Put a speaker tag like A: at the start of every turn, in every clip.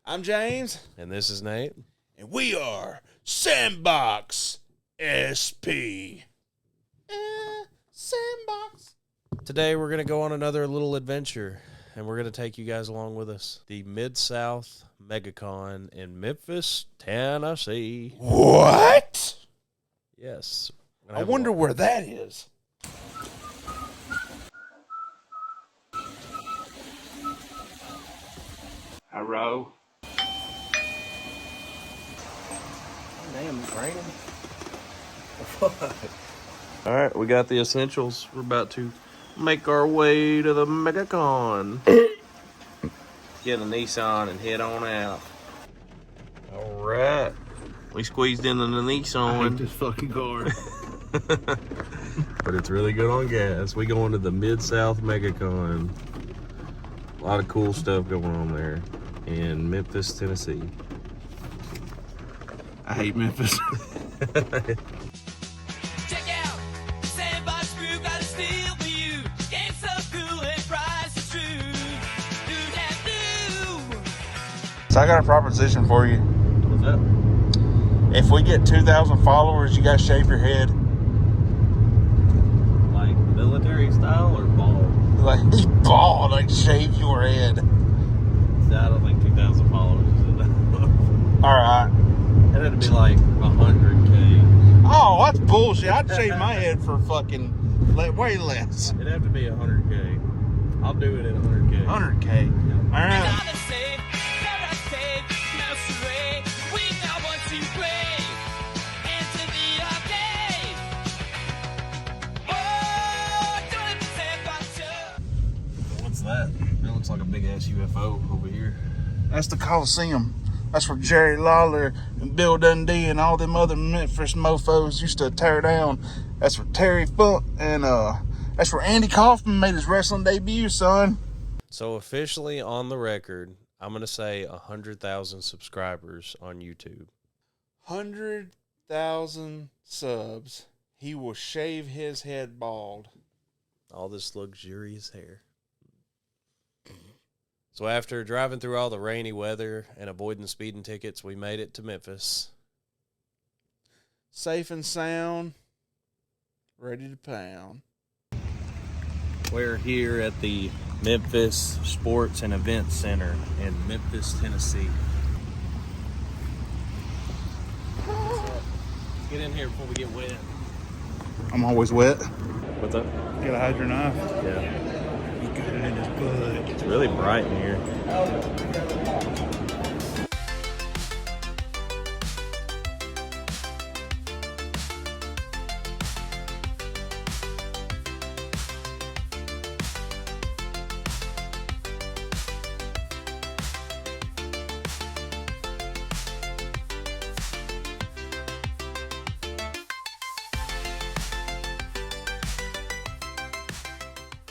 A: I'm James.
B: And this is Nate.
A: And we are Sandbox SP. Sandbox.
B: Today we're going to go on another little adventure, and we're going to take you guys along with us. The MIDSOUTH MEGACON in Memphis, Tennessee.
A: What?
B: Yes.
A: I wonder where that is.
B: Hello. Damn, it's raining. All right, we got the essentials. We're about to make our way to the MEGACON. Get a Nissan and head on out. All right. We squeezed into the Nissan.
A: I hate this fucking car.
B: But it's really good on gas. We going to the MIDSOUTH MEGACON. A lot of cool stuff going on there in Memphis, Tennessee.
A: I hate Memphis.
C: Check out Sandbox Crew, got a steal for you. Game so cool and price is true. Do that do.
A: So I got a proposition for you.
B: What's up?
A: If we get 2,000 followers, you guys shave your head.
B: Like military style or bald?
A: Like bald, like shave your head.
B: I don't think 2,000 followers is enough.
A: All right.
B: It had to be like 100K.
A: Oh, that's bullshit. I'd shave my head for fucking way less.
B: It'd have to be 100K. I'll do it at 100K.
A: 100K. All right.
C: Another save, paradise save, mouse array. We now want to play. Enter the arcade. Oh, don't let me say about you.
B: What's that? That looks like a big ass UFO over here.
A: That's the Coliseum. That's where Jerry Lawler and Bill Dundee and all them other Memphis mofos used to tear down. That's where Terry Funk and that's where Andy Kaufman made his wrestling debut, son.
B: So officially on the record, I'm going to say 100,000 subscribers on YouTube.
A: 100,000 subs. He will shave his head bald.
B: All this luxurious hair. So after driving through all the rainy weather and avoiding speeding tickets, we made it to Memphis.
A: Safe and sound. Ready to pound.
B: We're here at the Memphis Sports and Events Center in Memphis, Tennessee. Let's get in here before we get wet.
A: I'm always wet.
B: What's up?
A: Gotta hide your knife.
B: Yeah.
A: He got it in his butt.
B: It's really bright in here.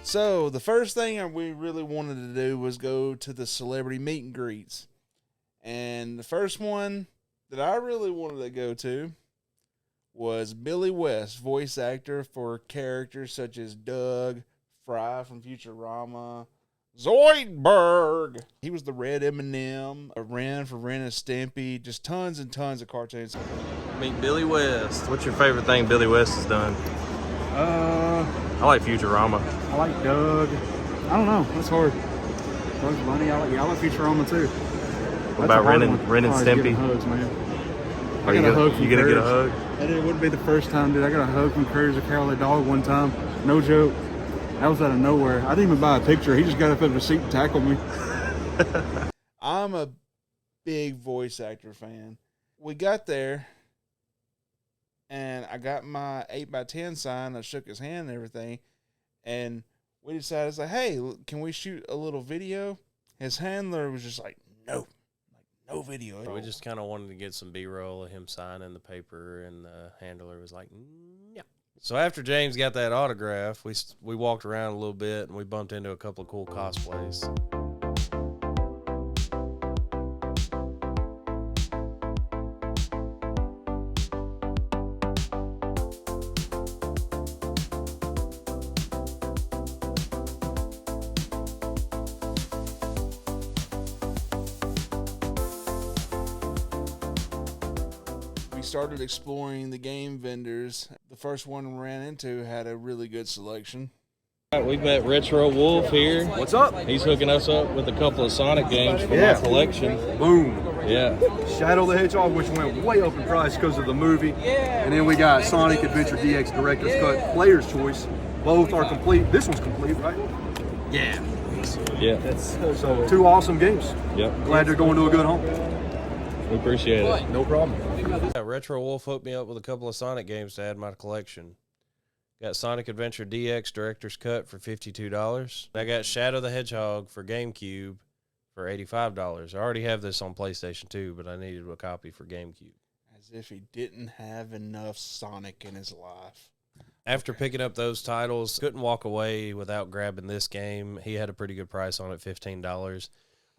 A: So, the first thing we really wanted to do was go to the celebrity meet and greets. And the first one that I really wanted to go to was Billy West, voice actor for characters such as Doug, Fry from Futurama, Zoidberg. He was the Red M&M, a Ren for Ren and Stimpy, just tons and tons of cartoons.
B: Meet Billy West. What's your favorite thing Billy West has done? I like Futurama.
D: I like Doug. I don't know. That's hard. Doug's funny. I like Futurama too.
B: What about Ren and Stimpy?
D: Hugs, man.
B: Are you gonna get a hug?
D: And it wouldn't be the first time, dude. I got a hug from Courage the Cowardly Dog one time. No joke. That was out of nowhere. I didn't even buy a picture. He just got up out of the seat and tackled me.
A: I'm a big voice actor fan. We got there, and I got my 8x10 sign. I shook his hand and everything, and we decided, it's like, hey, can we shoot a little video? His handler was just like, no video.
B: We just kind of wanted to get some B-roll of him signing the paper, and the handler was like, yeah. So after James got that autograph, we walked around a little bit, and we bumped into a couple of cool cosplays.
A: started exploring the game vendors. The first one we ran into had a really good selection.
B: We met Retro Wolf here.
E: What's up?
B: He's hooking us up with a couple of Sonic games for
E: Yeah.
B: my collection.
E: Boom.
B: Yeah.
E: Shadow the Hedgehog, which went way up in price because of the movie. And then we got Sonic Adventure DX Director's Cut Player's Choice. Both are complete. This one's complete, right?
B: Yeah.
E: So 2 awesome games.
B: Yep.
E: Glad they're going to a good home.
B: We appreciate it.
E: No problem.
B: Yeah, Retro Wolf hooked me up with a couple of Sonic games to add to my collection. Got Sonic Adventure DX Director's Cut for $52. I got Shadow the Hedgehog for GameCube for $85. I already have this on PlayStation 2, but I needed a copy for GameCube.
A: As if he didn't have enough Sonic in his life.
B: After picking up those titles, couldn't walk away without grabbing this game. He had a pretty good price on it, $15.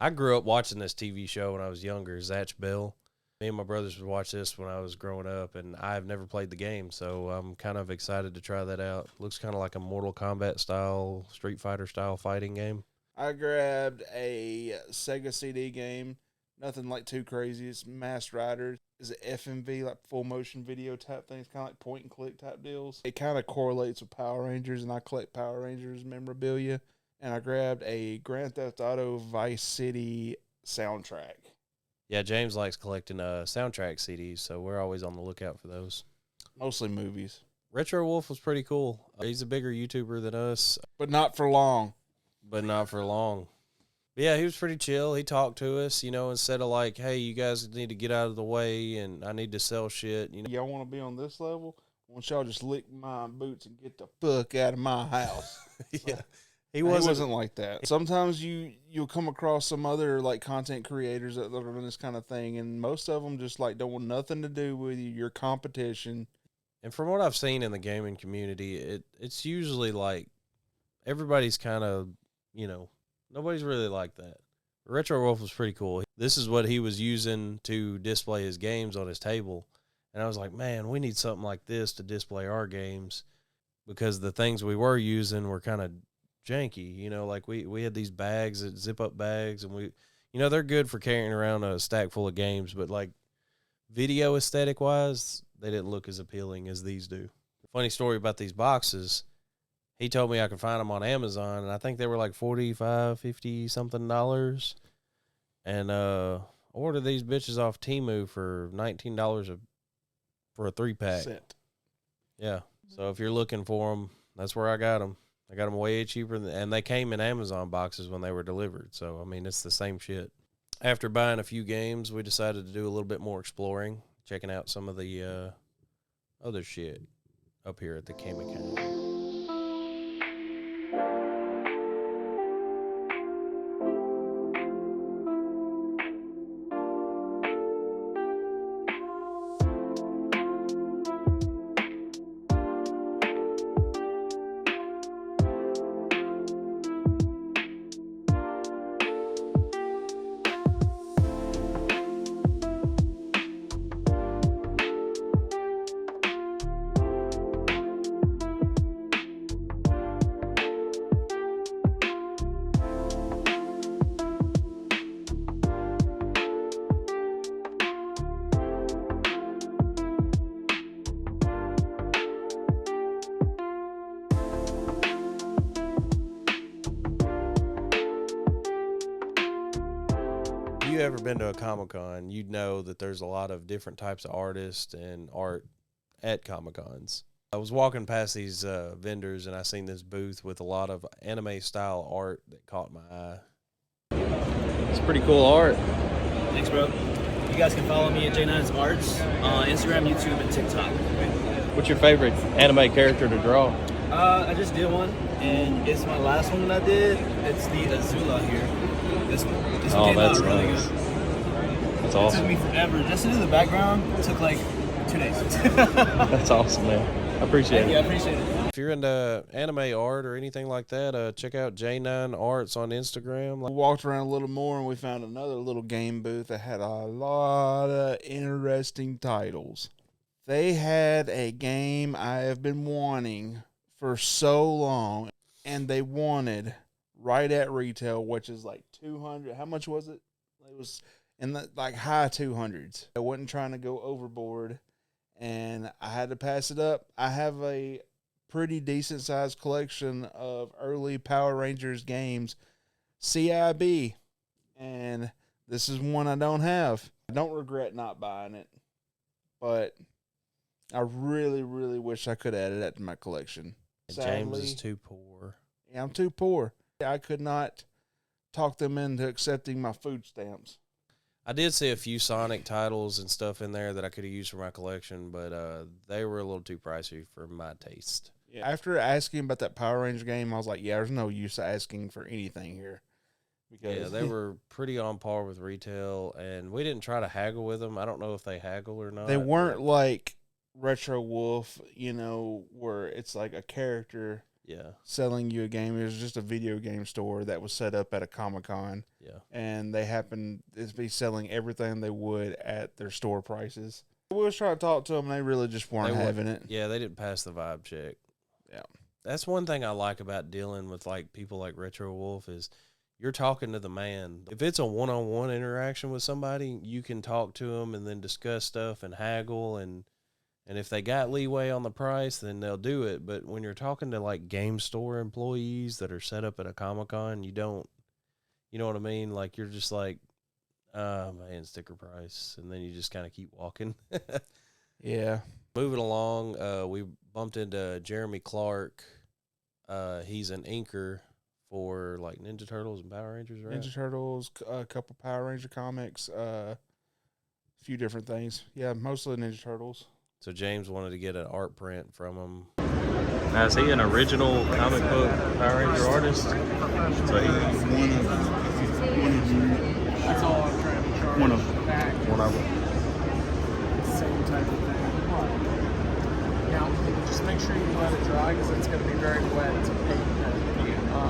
B: I grew up watching this TV show when I was younger, Zatch Bell. Me and my brothers would watch this when I was growing up, and I've never played the game, so I'm kind of excited to try that out. Looks kind of like a Mortal Kombat style, Street Fighter style fighting game.
A: I grabbed a Sega CD game. Nothing like too crazy. It's Masked Rider. It's an FMV, like full motion video type thing. It's kind of like point and click type deals. It kind of correlates with Power Rangers, and I collect Power Rangers memorabilia. And I grabbed a Grand Theft Auto Vice City soundtrack.
B: Yeah, James likes collecting soundtrack CDs, so we're always on the lookout for those.
A: Mostly movies.
B: Retro Wolf was pretty cool. He's a bigger YouTuber than us,
A: But not for long.
B: but not for long. But yeah, he was pretty chill. He talked to us, instead of like, hey, you guys need to get out of the way and I need to sell shit.
A: Y'all want to be on this level? Why don't y'all just lick my boots and get the fuck out of my house?
B: Yeah.
A: He wasn't like that. Sometimes you'll come across some other like content creators that are doing this kind of thing, and most of them just like don't want nothing to do with you. Your competition.
B: And from what I've seen in the gaming community, it's usually like everybody's kind of, nobody's really like that. Retro Wolf was pretty cool. This is what he was using to display his games on his table. And I was like, man, we need something like this to display our games, because the things we were using were kind of janky. Like we had these bags, zip up bags, and they're good for carrying around a stack full of games, but like video aesthetic wise, they didn't look as appealing as these do. Funny story about these boxes. He told me I could find them on Amazon, and I think they were like $45, $50 something. And ordered these bitches off Temu for $19 for a 3-pack.
A: Set.
B: Yeah. So if you're looking for them, that's where I got them. I got them way cheaper, and they came in Amazon boxes when they were delivered. So, I mean, it's the same shit. After buying a few games, we decided to do a little bit more exploring, checking out some of the other shit up here at the Kamikaze. If you ever been to a Comic-Con, you'd know that there's a lot of different types of artists and art at Comic-Cons. I was walking past these vendors, and I seen this booth with a lot of anime-style art that caught my eye. It's pretty cool art.
F: Thanks, bro. You guys can follow me at J9's Arts on Instagram, YouTube, and TikTok.
B: What's your favorite anime character to draw?
F: I just did one, and it's my last one that I did. It's the Azula here. This one. This one came out really
B: nice.
F: good.
B: That's
F: It took
B: awesome.
F: me forever. Just to do the background, it took like 2 days.
B: That's awesome, man. I appreciate
F: Thank
B: it.
F: you, I appreciate it.
B: If you're into anime art or anything like that, check out J9 Arts on Instagram.
A: We walked around a little more, and we found another little game booth that had a lot of interesting titles. They had a game I have been wanting for so long, and they wanted right at retail, which is like 200. How much was it? It was in the like high 200s. I wasn't trying to go overboard, and I had to pass it up. I have a pretty decent sized collection of early Power Rangers games, CIB, and this is one I don't have. I don't regret not buying it, but I really, really wish I could add it to my collection.
B: James is too poor.
A: Yeah, I'm too poor. I could not talk them into accepting my food stamps.
B: I did see a few Sonic titles and stuff in there that I could have used for my collection, but they were a little too pricey for my taste.
A: Yeah. After asking about that Power Ranger game, I was like, yeah, there's no use asking for anything here. Because
B: they were pretty on par with retail, and we didn't try to haggle with them. I don't know if they haggle or not.
A: They weren't like Retro Wolf, you know, where it's like a character selling you a game. It was just a video game store that was set up at a Comic-Con.
B: Yeah.
A: And they happened to be selling everything they would at their store prices. We was trying to talk to them, and they really just weren't having it.
B: Yeah, they didn't pass the vibe check.
A: Yeah.
B: That's one thing I like about dealing with like people like Retro Wolf is you're talking to the man. If it's a one-on-one interaction with somebody, you can talk to them and then discuss stuff and haggle. And if they got leeway on the price, then they'll do it. But when you're talking to like game store employees that are set up at a Comic-Con, you know what I mean? Like you're just like, man, sticker price. And then you just kind of keep walking.
A: Yeah.
B: Moving along, we bumped into Jeremy Clark. He's an inker for like Ninja Turtles and Power Rangers, right?
A: Ninja Turtles, a couple Power Ranger comics, a few different things. Yeah, mostly Ninja Turtles.
B: So James wanted to get an art print from him.
G: Now, is he an original comic book Power Ranger artist? So he's
D: That's all I'm trying to charge.
G: one of them.
D: Same type of thing. Now, just make sure you let it dry because it's going to be very wet to paint that.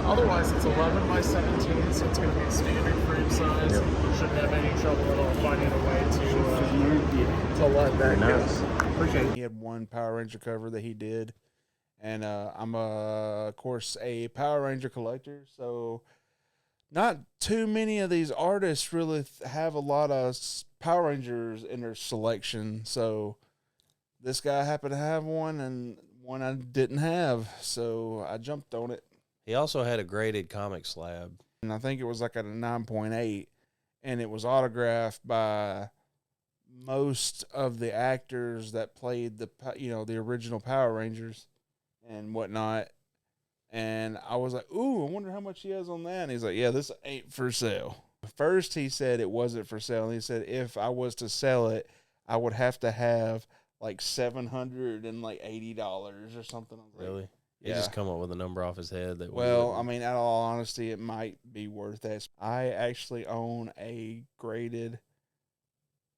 D: Otherwise, it's 11 by 17, so it's going to be a standard frame size.
G: Yep.
D: You shouldn't have any trouble at all finding a way to let that go. Appreciate it.
A: He had one Power Ranger cover that he did, and I'm of course a Power Ranger collector, so not too many of these artists really have a lot of Power Rangers in their selection. So this guy happened to have one, and one I didn't have, so I jumped on it.
B: He also had a graded comic slab.
A: And I think it was like at a 9.8, and it was autographed by most of the actors that played the original Power Rangers and whatnot. And I was like, ooh, I wonder how much he has on that. And he's like, yeah, this ain't for sale. First, he said it wasn't for sale. And he said if I was to sell it, I would have to have like $780 or something.
B: Really? He
A: Yeah.
B: just come up with a number off his head.
A: Well, I mean, in all honesty, it might be worth that. I actually own a graded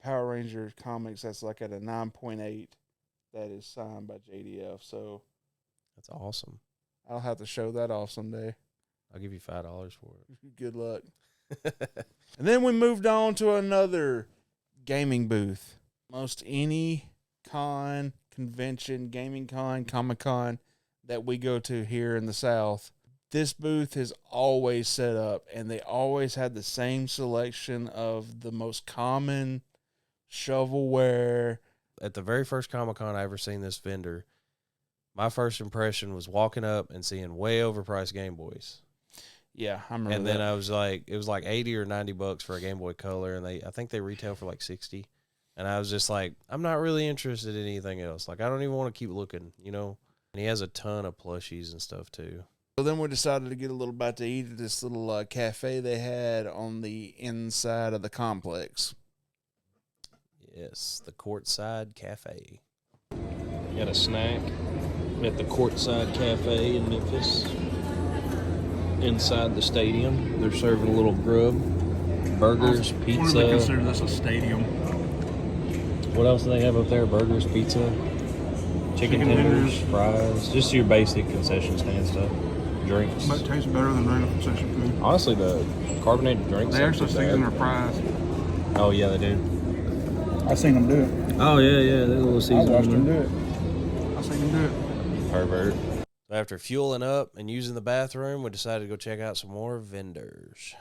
A: Power Ranger comics that's like at a 9.8 that is signed by JDF. So
B: that's awesome.
A: I'll have to show that off someday.
B: I'll give you $5 for it.
A: Good luck. And then we moved on to another gaming booth. Most any con, convention, gaming con, Comic-Con that we go to here in the South, this booth is always set up, and they always had the same selection of the most common shovelware.
B: At the very first Comic-Con I ever seen this vendor, my first impression was walking up and seeing way overpriced Game Boys.
A: Yeah, I remember.
B: And then I was like, it was like $80 or $90 for a Game Boy Color, and I think they retail for like $60. And I was just like, I'm not really interested in anything else. Like, I don't even want to keep looking, you know. And he has a ton of plushies and stuff too.
A: So then we decided to get a little bite to eat at this little cafe they had on the inside of the complex.
B: Yes, the Courtside Cafe.
G: Got a snack at the Courtside Cafe in Memphis. Inside the stadium, they're serving a little grub, burgers, pizza.
D: What do they consider this a stadium?
G: What else do they have up there? Burgers, pizza, chicken tenders, fries. Just your basic concession stand stuff. Drinks.
D: But it tastes better than regular concession food.
G: Honestly, the carbonated drinks.
D: They actually season their fries.
G: Oh yeah, they do.
D: I seen them do it.
G: Oh yeah, they're a little
D: I
G: seasoned.
D: watched them do it. I seen them do it.
B: Pervert. So after fueling up and using the bathroom, we decided to go check out some more vendors.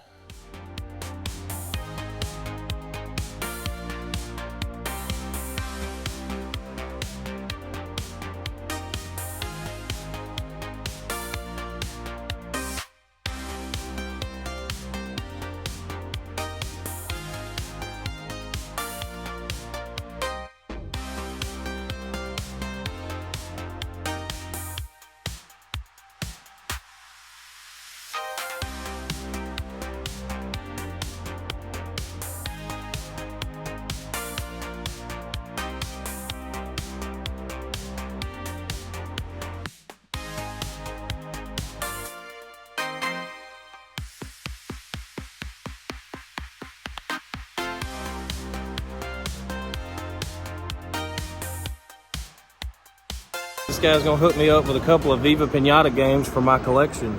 B: This guy's gonna hook me up with a couple of Viva Pinata games for my collection.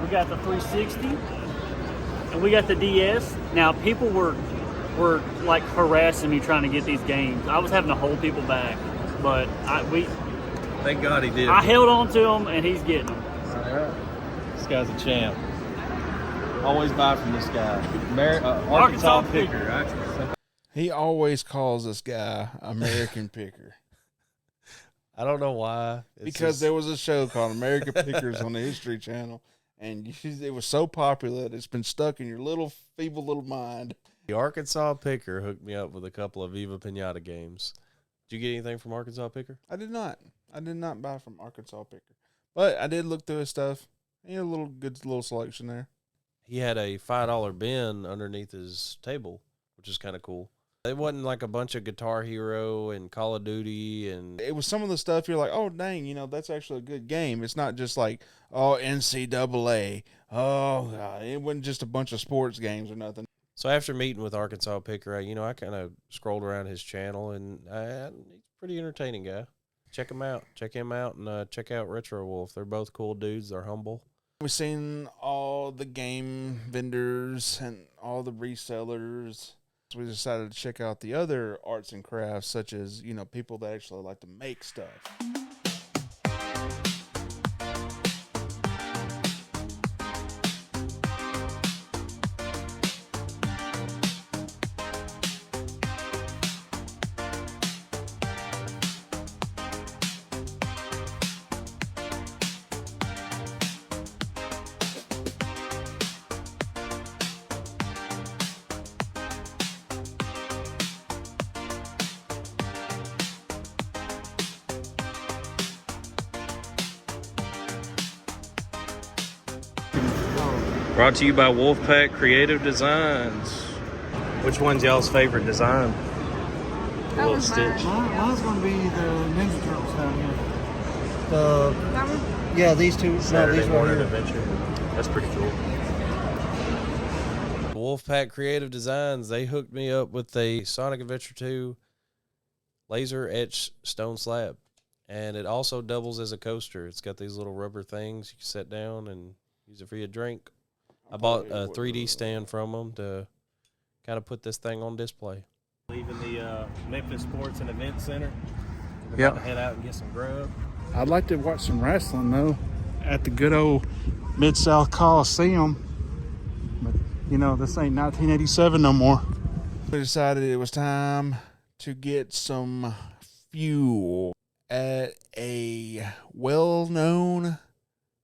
H: We got the 360 and we got the DS. Now people were like harassing me trying to get these games. I was having to hold people back, but
B: Thank God he did.
H: I held on to them and he's getting them.
B: All right. This guy's a champ. Always buy from this guy. Arkansas picker. Right?
A: He always calls this guy American Picker.
B: I don't know why.
A: Because there was a show called American Pickers on the History Channel, and it was so popular that it's been stuck in your little feeble little mind.
B: The Arkansas Picker hooked me up with a couple of Viva Pinata games. Did you get anything from Arkansas Picker?
A: I did not. I did not buy from Arkansas Picker, but I did look through his stuff. He had a good little selection there.
B: He had a $5 bin underneath his table, which is kind of cool. It wasn't like a bunch of Guitar Hero and Call of Duty, and
A: it was some of the stuff you're like, oh dang, that's actually a good game. It's not just like, oh, NCAA. Oh God, it wasn't just a bunch of sports games or nothing.
B: So after meeting with Arkansas Picker, I kind of scrolled around his channel, and he's a pretty entertaining guy. Check him out, and check out Retro Wolf. They're both cool dudes. They're humble.
A: We've seen all the game vendors and all the resellers. So we decided to check out the other arts and crafts, such as, people that actually like to make stuff.
B: Brought to you by Wolfpack Creative Designs. Which one's y'all's favorite design?
I: That was
B: Stitch.
D: Mine's going to be the Ninja Turtles down here.
I: that one.
D: Yeah, these two.
B: Saturday Morning Adventure. That's pretty cool. Wolfpack Creative Designs, they hooked me up with a Sonic Adventure 2 laser etched stone slab. And it also doubles as a coaster. It's got these little rubber things you can set down and use it for your drink. I bought a 3D stand from them to kind of put this thing on display. Leaving the Memphis Sports and Event Center. We're about to head out and get some grub.
D: I'd like to watch some wrestling, though, at the good old Mid-South Coliseum. But, this ain't 1987 no more.
A: We decided it was time to get some fuel at a well-known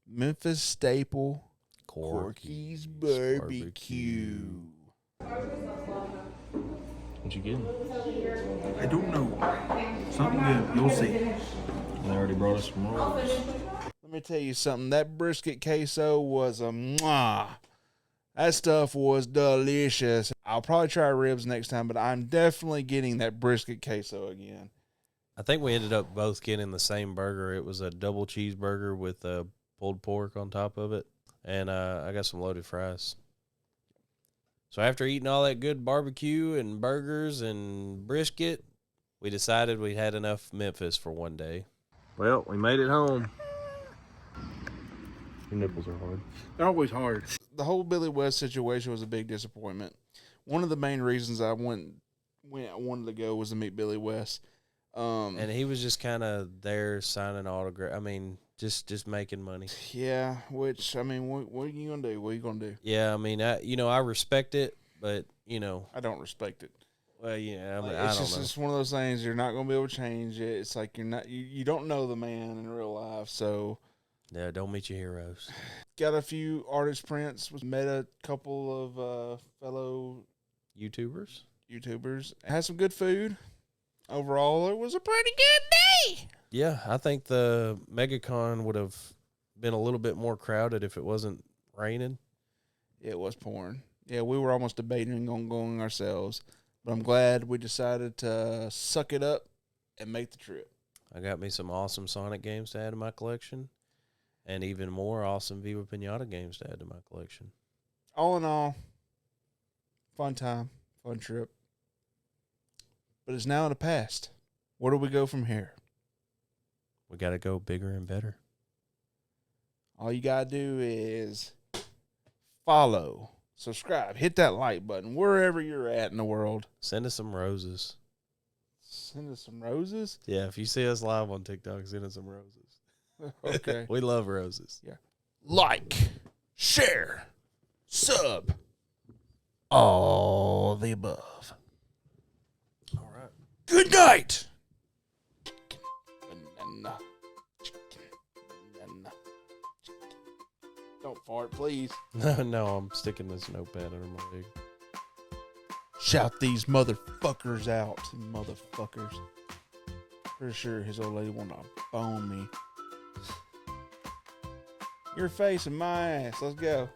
A: Memphis staple, Corky's Barbecue.
G: What you getting?
E: I don't know. Something good. You'll see.
G: They already brought us some rolls.
A: Let me tell you something. That brisket queso was a mwah. That stuff was delicious. I'll probably try ribs next time, but I'm definitely getting that brisket queso again.
B: I think we ended up both getting the same burger. It was a double cheeseburger with pulled pork on top of it. And I got some loaded fries. So after eating all that good barbecue and burgers and brisket, we decided we had enough Memphis for one day. Well, we made it home.
G: Your nipples are hard.
D: They're always hard.
A: The whole Billy West situation was a big disappointment. One of the main reasons I wanted to go was to meet Billy West.
B: And he was just kind of there signing autograph. I mean, just making money.
A: Yeah, which, what are you going to do? What are you going to do?
B: Yeah, I respect it, but,
A: I don't respect it.
B: Well, yeah,
A: It's one of those things you're not going to be able to change it. It's like you don't know the man in real life, so.
B: Yeah, don't meet your heroes.
A: Got a few artist prints. Met a couple of fellow
B: YouTubers.
A: Had some good food. Overall, it was a pretty good day.
B: Yeah, I think the MegaCon would have been a little bit more crowded if it wasn't raining.
A: It was pouring. Yeah, we were almost debating on going ourselves, but I'm glad we decided to suck it up and make the trip.
B: I got me some awesome Sonic games to add to my collection, and even more awesome Viva Pinata games to add to my collection.
A: All in all, fun time, fun trip. But it's now in the past. Where do we go from here?
B: We got to go bigger and better.
A: All you got to do is follow, subscribe, hit that like button wherever you're at in the world.
B: Send us some roses.
A: Send us some roses?
B: Yeah, if you see us live on TikTok, send us some roses.
A: Okay.
B: We love roses.
A: Yeah. Like, share, sub, all the above.
B: All right.
A: Good night. Banana. Banana. Don't fart, please.
B: No, I'm sticking this notepad under my leg.
A: Shout these motherfuckers out, motherfuckers. Pretty sure his old lady wanted to bone me. Your face and my ass. Let's go.